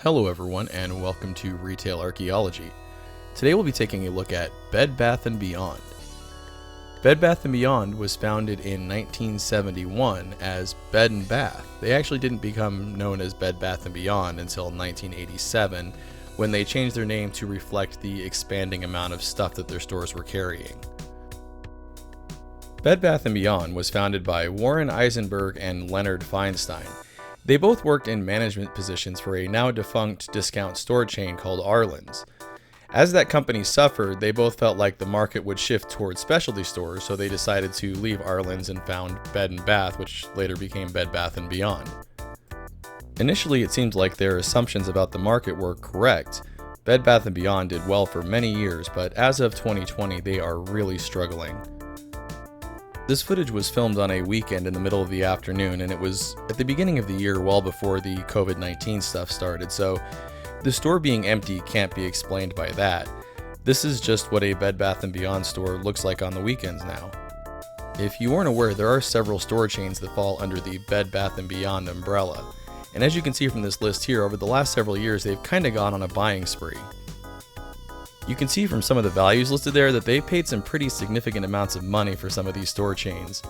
Hello everyone and welcome to Retail Archaeology. Today we'll be taking a look at Bed Bath & Beyond. Bed Bath & Beyond was founded in 1971 as Bed & Bath. They actually didn't become known as Bed Bath & Beyond until 1987 when they changed their name to reflect the expanding amount of stuff that their stores were carrying. Bed Bath & Beyond was founded by Warren Eisenberg and Leonard Feinstein. They both worked in management positions for a now defunct discount store chain called Arlen's. As that company suffered, they both felt like the market would shift towards specialty stores, so they decided to leave Arlen's and found Bed & Bath, which later became Bed Bath & Beyond. Initially, it seemed like their assumptions about the market were correct. Bed Bath & Beyond did well for many years, but as of 2020, they are really struggling. This footage was filmed on a weekend in the middle of the afternoon, and it was at the beginning of the year, well before the COVID-19 stuff started, so the store being empty can't be explained by that. This is just what a Bed Bath & Beyond store looks like on the weekends now. If you weren't aware, there are several store chains that fall under the Bed Bath & Beyond umbrella, and as you can see from this list here, over the last several years they've kind of gone on a buying spree. You can see from some of the values listed there that they've paid some pretty significant amounts of money for some of these store chains.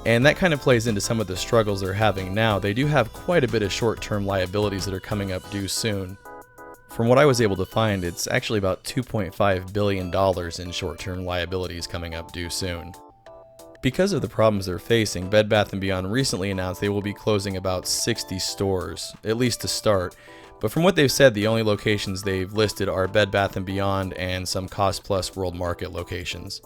And that kind of plays into some of the struggles they're having now. They do have quite a bit of short-term liabilities that are coming up due soon. From what I was able to find, it's actually about $2.5 billion in short-term liabilities coming up due soon. Because of the problems they're facing, Bed Bath & Beyond recently announced they will be closing about 60 stores, at least to start. But from what they've said, the only locations they've listed are Bed Bath & Beyond and some Cost Plus World Market locations.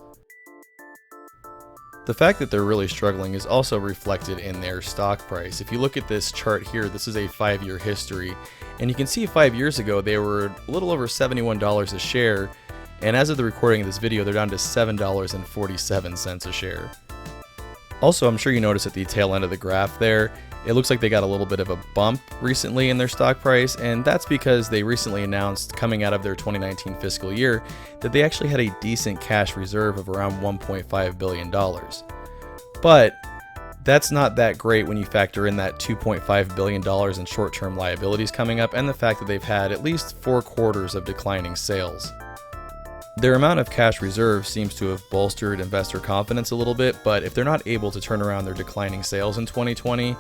The fact that they're really struggling is also reflected in their stock price. If you look at this chart here, this is a 5-year history, and you can see 5 years ago they were a little over $71 a share, and as of the recording of this video, they're down to $7.47 a share. Also, I'm sure you noticed at the tail end of the graph there, it looks like they got a little bit of a bump recently in their stock price, and that's because they recently announced, coming out of their 2019 fiscal year, that they actually had a decent cash reserve of around $1.5 billion. But that's not that great when you factor in that $2.5 billion in short-term liabilities coming up and the fact that they've had at least 4 quarters of declining sales. Their amount of cash reserve seems to have bolstered investor confidence a little bit, but if they're not able to turn around their declining sales in 2020,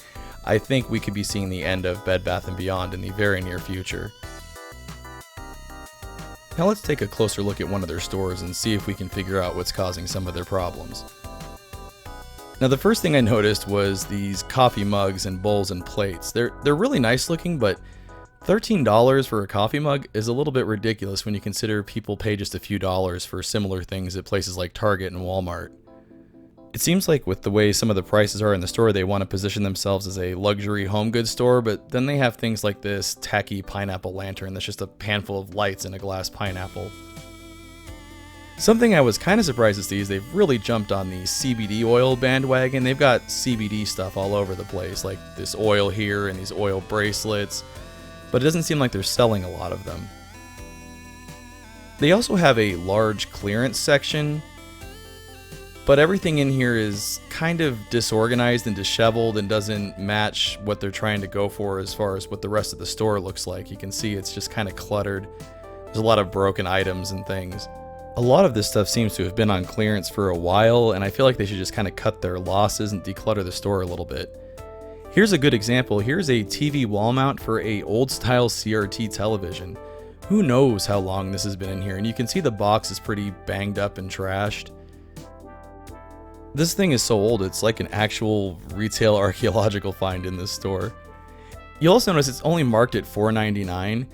I think we could be seeing the end of Bed Bath & Beyond in the very near future. Now let's take a closer look at one of their stores and see if we can figure out what's causing some of their problems. Now the first thing I noticed was these coffee mugs and bowls and plates. They're really nice looking, but $13 for a coffee mug is a little bit ridiculous when you consider people pay just a few dollars for similar things at places like Target and Walmart. It seems like with the way some of the prices are in the store, they want to position themselves as a luxury home goods store, but then they have things like this tacky pineapple lantern that's just a handful of lights in a glass pineapple. Something I was kind of surprised to see is they've really jumped on the CBD oil bandwagon. They've got CBD stuff all over the place, like this oil here and these oil bracelets, but it doesn't seem like they're selling a lot of them. They also have a large clearance section, but everything in here is kind of disorganized and disheveled and doesn't match what they're trying to go for as far as what the rest of the store looks like. You can see it's just kind of cluttered. There's a lot of broken items and things. A lot of this stuff seems to have been on clearance for a while, and I feel like they should just kind of cut their losses and declutter the store a little bit. Here's a good example. Here's a TV wall mount for a old style CRT television. Who knows how long this has been in here, and you can see the box is pretty banged up and trashed. This thing is so old, it's like an actual retail archaeological find in this store. You'll also notice it's only marked at $4.99.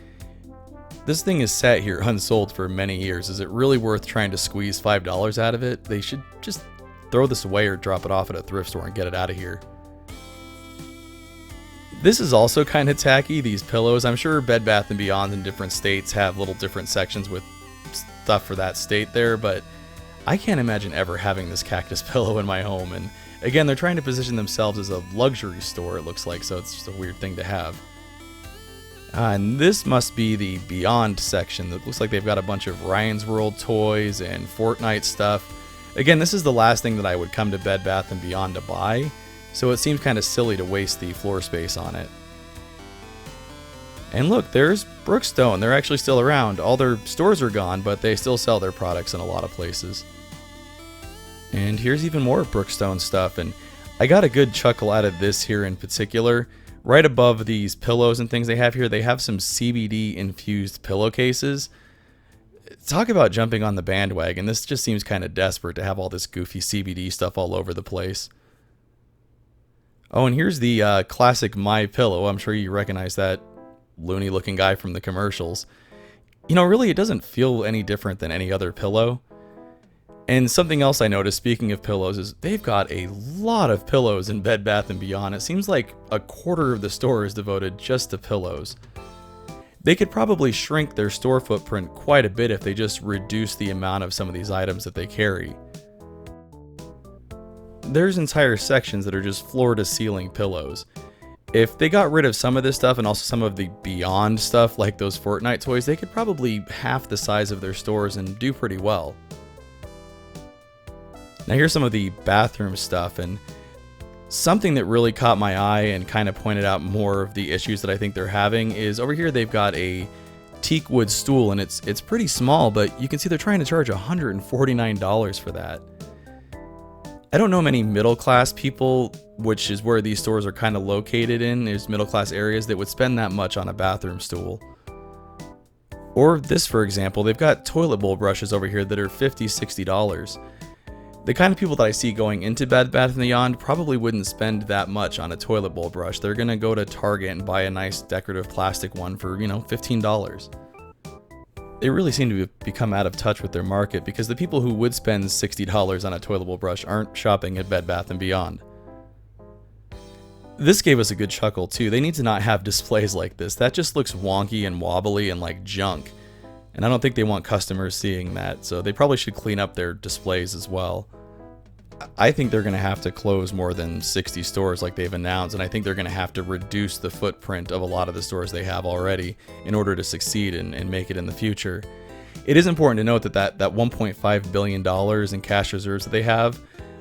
This thing has sat here unsold for many years. Is it really worth trying to squeeze $5 out of it? They should just throw this away or drop it off at a thrift store and get it out of here. This is also kind of tacky, these pillows. I'm sure Bed Bath & Beyond in different states have little different sections with stuff for that state there, but I can't imagine ever having this cactus pillow in my home. And again, they're trying to position themselves as a luxury store, it looks like, so it's just a weird thing to have. And this must be the Beyond section. It looks like they've got a bunch of Ryan's World toys and Fortnite stuff. Again, this is the last thing that I would come to Bed Bath & Beyond to buy, so it seems kind of silly to waste the floor space on it. And look, there's Brookstone. They're actually still around. All their stores are gone, but they still sell their products in a lot of places. And here's even more Brookstone stuff, and I got a good chuckle out of this here in particular. Right above these pillows and things they have here, they have some CBD infused pillowcases. Talk about jumping on the bandwagon. This just seems kind of desperate to have all this goofy CBD stuff all over the place. Oh, and here's the classic My Pillow. I'm sure you recognize that loony looking guy from the commercials. You know, really, it doesn't feel any different than any other pillow. And something else I noticed, speaking of pillows, is they've got a lot of pillows in Bed Bath & Beyond. It seems like a quarter of the store is devoted just to pillows. They could probably shrink their store footprint quite a bit if they just reduce the amount of some of these items that they carry. There's entire sections that are just floor-to-ceiling pillows. If they got rid of some of this stuff and also some of the Beyond stuff like those Fortnite toys, they could probably half the size of their stores and do pretty well. Now here's some of the bathroom stuff, and something that really caught my eye and kind of pointed out more of the issues that I think they're having is over here they've got a teak wood stool, and it's pretty small, but you can see they're trying to charge $149 for that. I don't know many middle class people, which is where these stores are kind of located in, there's middle class areas that would spend that much on a bathroom stool. Or this, for example, they've got toilet bowl brushes over here that are $50, $60. The kind of people that I see going into Bed Bath & Beyond probably wouldn't spend that much on a toilet bowl brush. They're gonna go to Target and buy a nice decorative plastic one for, $15. They really seem to become out of touch with their market because the people who would spend $60 on a toilet bowl brush aren't shopping at Bed Bath & Beyond. This gave us a good chuckle too. They need to not have displays like this. That just looks wonky and wobbly and like junk. And I don't think they want customers seeing that, so they probably should clean up their displays as well. I think they're going to have to close more than 60 stores like they've announced, and I think they're going to have to reduce the footprint of a lot of the stores they have already in order to succeed and make it in the future. It is important to note that $1.5 billion in cash reserves that they have,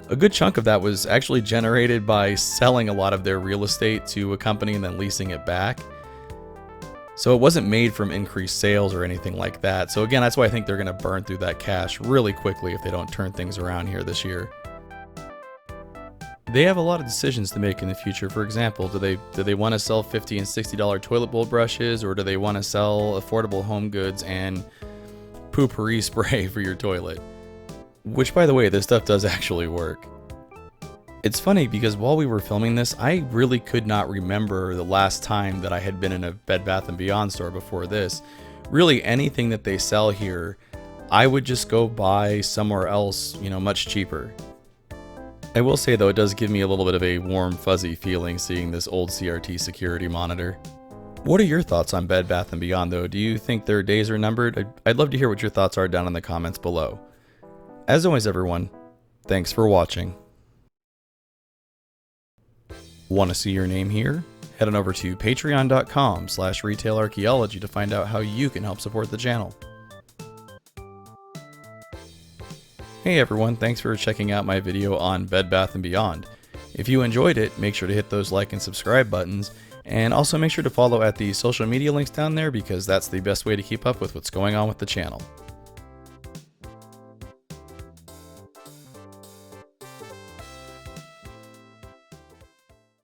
a good chunk of that was actually generated by selling a lot of their real estate to a company and then leasing it back. So it wasn't made from increased sales or anything like that. So again, that's why I think they're going to burn through that cash really quickly if they don't turn things around here this year. They have a lot of decisions to make in the future. For example, do they want to sell $50 and $60 toilet bowl brushes, or do they want to sell affordable home goods and poo-pourri spray for your toilet? Which, by the way, this stuff does actually work. It's funny because while we were filming this, I really could not remember the last time that I had been in a Bed Bath & Beyond store before this. Really, anything that they sell here, I would just go buy somewhere else, much cheaper. I will say though, it does give me a little bit of a warm, fuzzy feeling seeing this old CRT security monitor. What are your thoughts on Bed Bath & Beyond though? Do you think their days are numbered? I'd love to hear what your thoughts are down in the comments below. As always everyone, thanks for watching. Want to see your name here? Head on over to patreon.com/retailarchaeology to find out how you can help support the channel. Hey everyone, thanks for checking out my video on Bed Bath & Beyond. If you enjoyed it, make sure to hit those like and subscribe buttons, and also make sure to follow at the social media links down there because that's the best way to keep up with what's going on with the channel.